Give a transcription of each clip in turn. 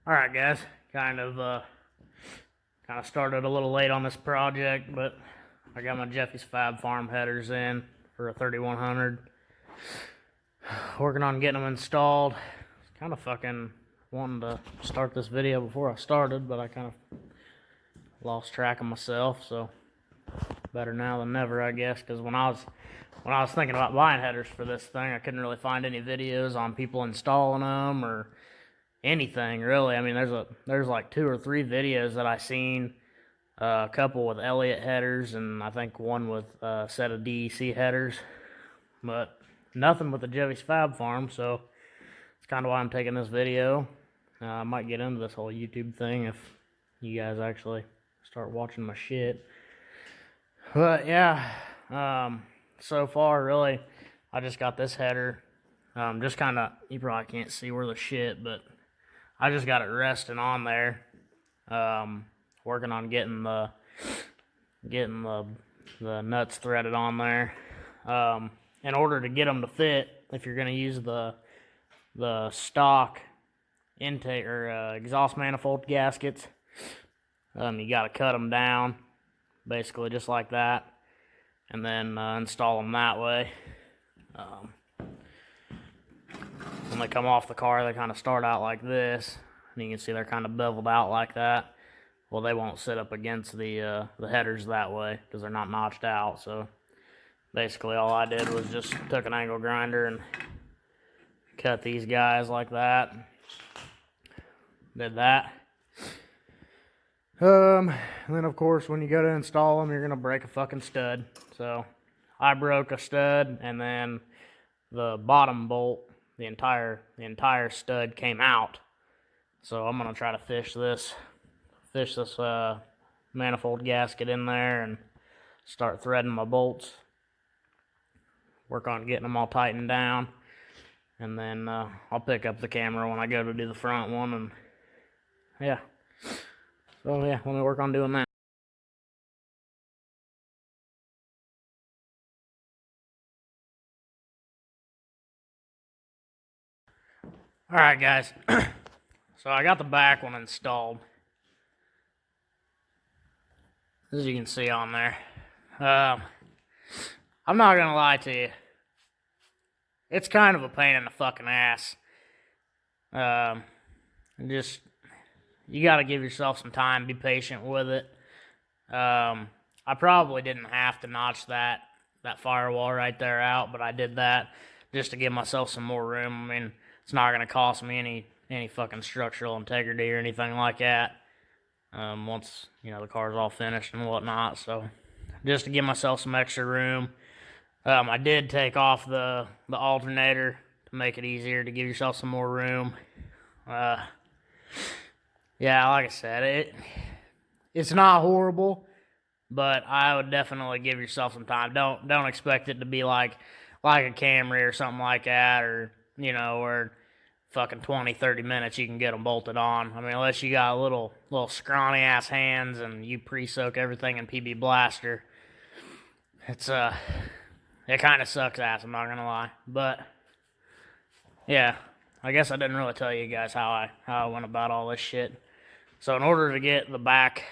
Alright guys, kind of started a little late on this project, but I got my Jeffys Fab Farm headers in for a 3100. Working on getting them installed. Kind of fucking wanting to start this video before I started, but I kind of lost track of myself, so better now than never, I guess, because when I was thinking about buying headers for this thing, I couldn't really find any videos on people installing them or anything really. I mean, there's like 2 or 3 videos that I seen, a couple with Elliott headers, and I think one with a set of DEC headers, but nothing with the Jeffys Fab Farm. So it's kind of why I'm taking this video. I might get into this whole YouTube thing if you guys actually start watching my shit. But yeah, so far really, I just got this header. Just kind of, you probably can't see where the shit, but I just got it resting on there. Working on getting the nuts threaded on there. In order to get them to fit, if you're gonna use the stock intake or exhaust manifold gaskets, you gotta cut them down, basically just like that, and then install them that way. When they come off the car, they kind of start out like this, and you can see they're kind of beveled out like that. Well, they won't sit up against the headers that way because they're not notched out. So basically all I did was just took an angle grinder and cut these guys like that. Did that. And then of course when you go to install them, you're gonna break a fucking stud. So I broke a stud, and then the bottom bolt, the entire stud came out. So I'm gonna try to fish this manifold gasket in there and start threading my bolts. Work on getting them all tightened down, and then I'll pick up the camera when I go to do the front one, and yeah. So yeah, let me work on doing that. Alright guys, so I got the back one installed, as you can see on there. I'm not gonna lie to you, it's kind of a pain in the fucking ass. Just, you gotta give yourself some time, be patient with it. I probably didn't have to notch that firewall right there out, but I did that just to give myself some more room. I mean, it's not gonna cost me any fucking structural integrity or anything like that. Once, the car's all finished and whatnot, so just to give myself some extra room. I did take off the alternator to make it easier to give yourself some more room. Yeah, like I said, it's not horrible, but I would definitely give yourself some time. Don't expect it to be like a Camry or something like that, or where fucking 20-30 minutes you can get them bolted on. I mean, unless you got little scrawny ass hands and you pre-soak everything in PB Blaster, it kind of sucks ass, I'm not gonna lie. But yeah, I guess I didn't really tell you guys how I went about all this shit. So in order to get the back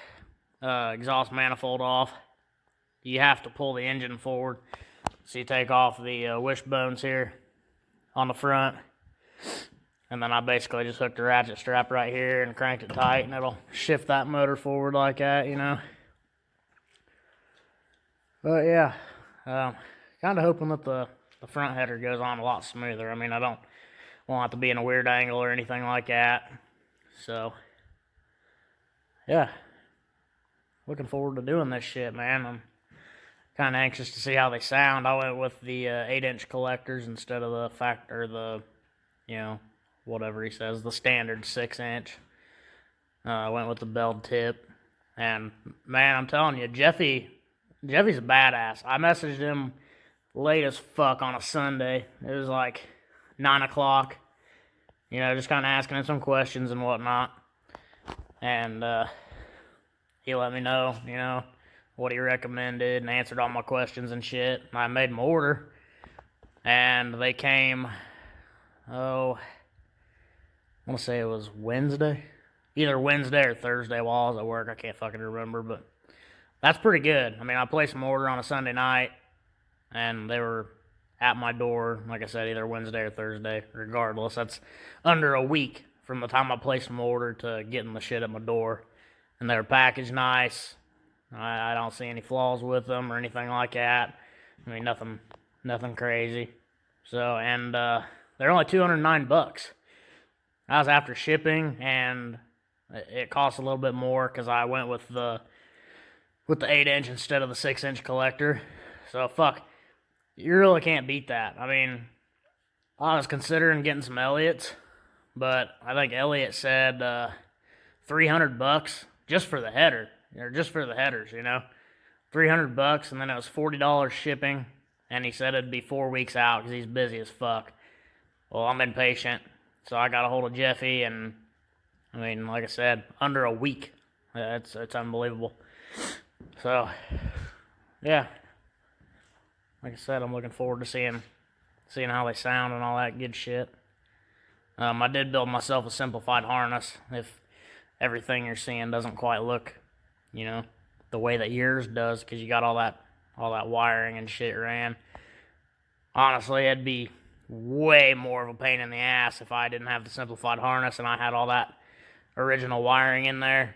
exhaust manifold off, you have to pull the engine forward. So you take off the wishbones here on the front, and then I basically just hooked a ratchet strap right here and cranked it tight, and it'll shift that motor forward like that, But yeah, kind of hoping that the front header goes on a lot smoother. I mean, I don't want it to be in a weird angle or anything like that. So yeah, looking forward to doing this shit, man. I'm kind of anxious to see how they sound. I went with the 8-inch collectors instead of the whatever he says, the standard 6-inch. I went with the belled tip, and man, I'm telling you, Jeffy's a badass. I messaged him late as fuck on a Sunday. It was like 9 o'clock, just kind of asking him some questions and whatnot. And he let me know, what he recommended, and answered all my questions and shit. I made my order, and they came, I want to say it was Wednesday. either Wednesday or Thursday while I was at work. I can't fucking remember, but that's pretty good. I mean, I placed an order on a Sunday night, and they were at my door, like I said, either Wednesday or Thursday. Regardless, that's under a week from the time I placed my order to getting the shit at my door. And they were packaged nice. I don't see any flaws with them or anything like that. I mean, nothing crazy. So, and they're only $209. That was after shipping, and it cost a little bit more because I went with the 8-inch instead of the 6-inch collector. So fuck, you really can't beat that. I mean, I was considering getting some Elliots, but I think Elliot said $300 just for the header, or just for the headers, you know, $300, and then it was $40 shipping, and he said it'd be 4 weeks out because he's busy as fuck. Well, I'm impatient, so I got a hold of Jeffy, and I mean, like I said, under a week. It's unbelievable. So, yeah. Like I said, I'm looking forward to seeing how they sound and all that good shit. I did build myself a simplified harness. If everything you're seeing doesn't quite look, you know, the way that yours does, because you got all that wiring and shit ran. Honestly, it'd be way more of a pain in the ass if I didn't have the simplified harness and I had all that original wiring in there.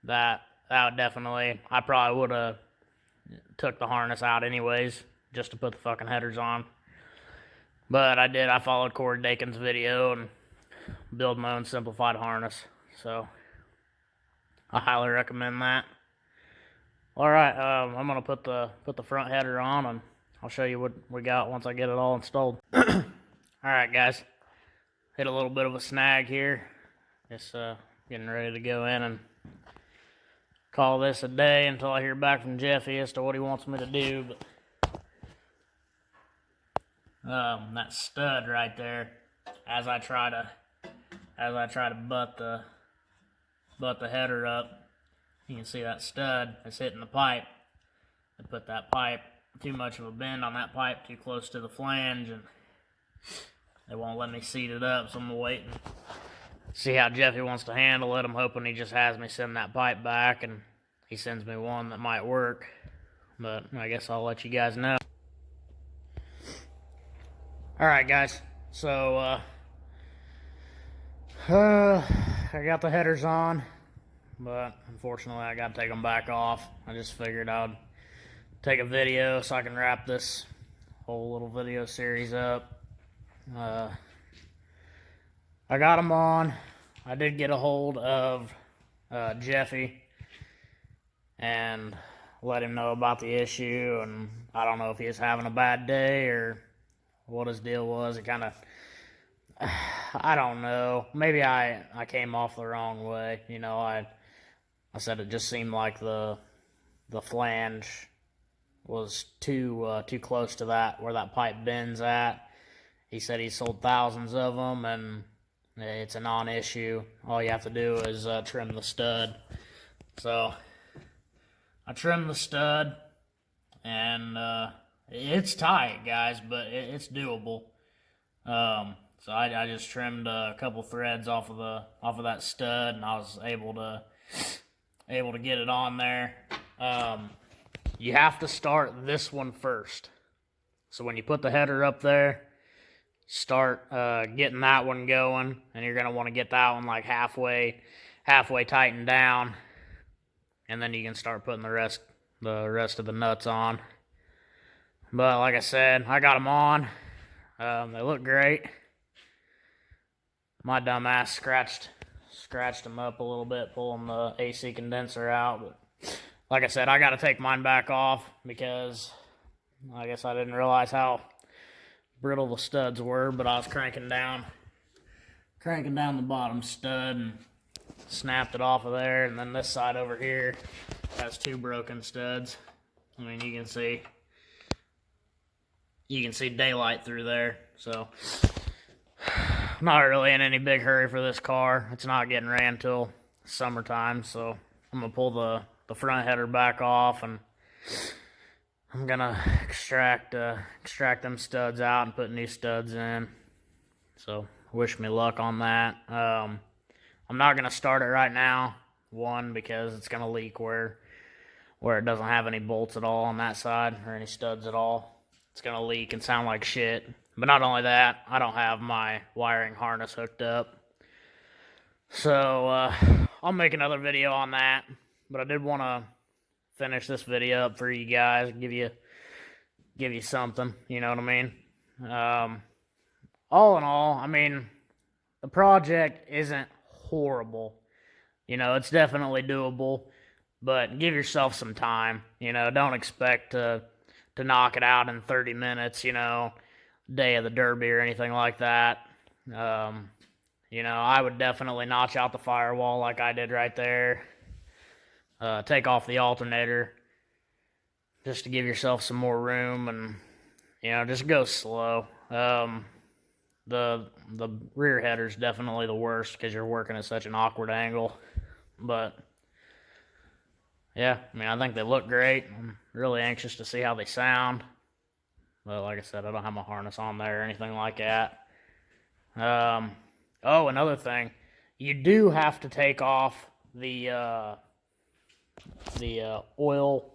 That would definitely, I probably would have took the harness out anyways, just to put the fucking headers on. But I followed Corey Dakin's video and build my own simplified harness. So, I highly recommend that. Alright, I'm going to put the front header on, and I'll show you what we got once I get it all installed. Alright guys, hit a little bit of a snag here. Just getting ready to go in and call this a day until I hear back from Jeffy as to what he wants me to do. But that stud right there, as I try to butt the header up, you can see that stud is hitting the pipe. I put that pipe, too much of a bend on that pipe, too close to the flange, and they won't let me seat it up, so I'm waiting. See how Jeffy wants to handle it. I'm hoping he just has me send that pipe back, and he sends me one that might work. But I guess I'll let you guys know. Alright guys, so I got the headers on, but unfortunately I gotta take them back off. I just figured I'd take a video so I can wrap this whole little video series up. I got them on. I did get a hold of Jeffy and let him know about the issue, and I don't know if he was having a bad day or what his deal was. It kind of, I don't know. Maybe I came off the wrong way. You know, I said it just seemed like the flange was too close to that, where that pipe bends at. He said he sold thousands of them, and it's a non-issue. All you have to do is trim the stud. So I trimmed the stud, and it's tight, guys, but it's doable. So I just trimmed a couple threads off of that stud, and I was able to get it on there. You have to start this one first. So when you put the header up there, start getting that one going, and you're gonna want to get that one like halfway tightened down, and then you can start putting the rest of the nuts on. But like I said, I got them on. They look great. My dumb ass scratched them up a little bit, pulling the AC condenser out. But like I said, I got to take mine back off because I guess I didn't realize how brittle the studs were. But I was cranking down the bottom stud and snapped it off of there. And then this side over here has two broken studs. I mean, you can see daylight through there. So I'm not really in any big hurry for this car. It's not getting ran till summertime, so I'm gonna pull the front header back off, and I'm gonna extract them studs out and put new studs in. So wish me luck on that. I'm not going to start it right now. One, because it's going to leak where it doesn't have any bolts at all on that side or any studs at all. It's going to leak and sound like shit. But not only that, I don't have my wiring harness hooked up. So I'll make another video on that. But I did want to finish this video up for you guys, give you something, you know what I mean? All in all, I mean, the project isn't horrible. You know, it's definitely doable, but give yourself some time. You know, don't expect to knock it out in 30 minutes, you know, day of the Derby or anything like that. You know, I would definitely notch out the firewall like I did right there. Take off the alternator just to give yourself some more room, and, you know, just go slow. The rear header's definitely the worst because you're working at such an awkward angle. But yeah, I mean, I think they look great. I'm really anxious to see how they sound. But like I said, I don't have my harness on there or anything like that. Oh, another thing, you do have to take off the oil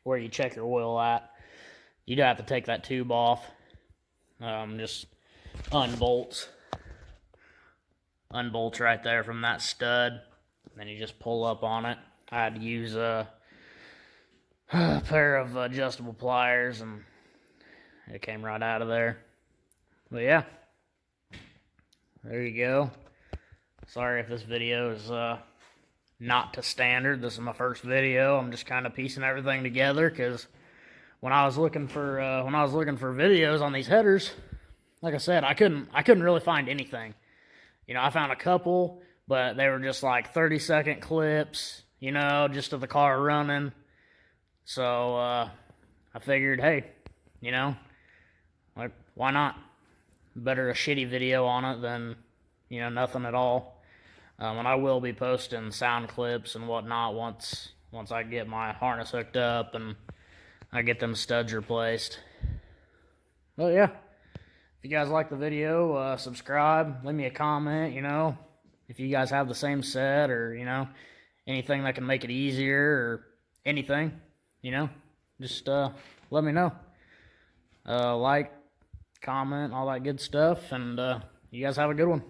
where you check your oil at. You do have to take that tube off. Just unbolts right there from that stud. Then you just pull up on it. I had to use a pair of adjustable pliers, and it came right out of there. But yeah, there you go. Sorry if this video is not to standard. This is my first video. I'm just kind of piecing everything together because when I was looking for videos on these headers, like I said, I couldn't really find anything. You know, I found a couple, but they were just like 30-second clips, you know, just of the car running. So I figured, hey, you know, like, why not? Better a shitty video on it than, you know, nothing at all. And I will be posting sound clips and whatnot once I get my harness hooked up and I get them studs replaced. Well, yeah. If you guys like the video, subscribe, leave me a comment, you know, if you guys have the same set or, you know, anything that can make it easier or anything, you know, just let me know. Like, comment, all that good stuff, and you guys have a good one.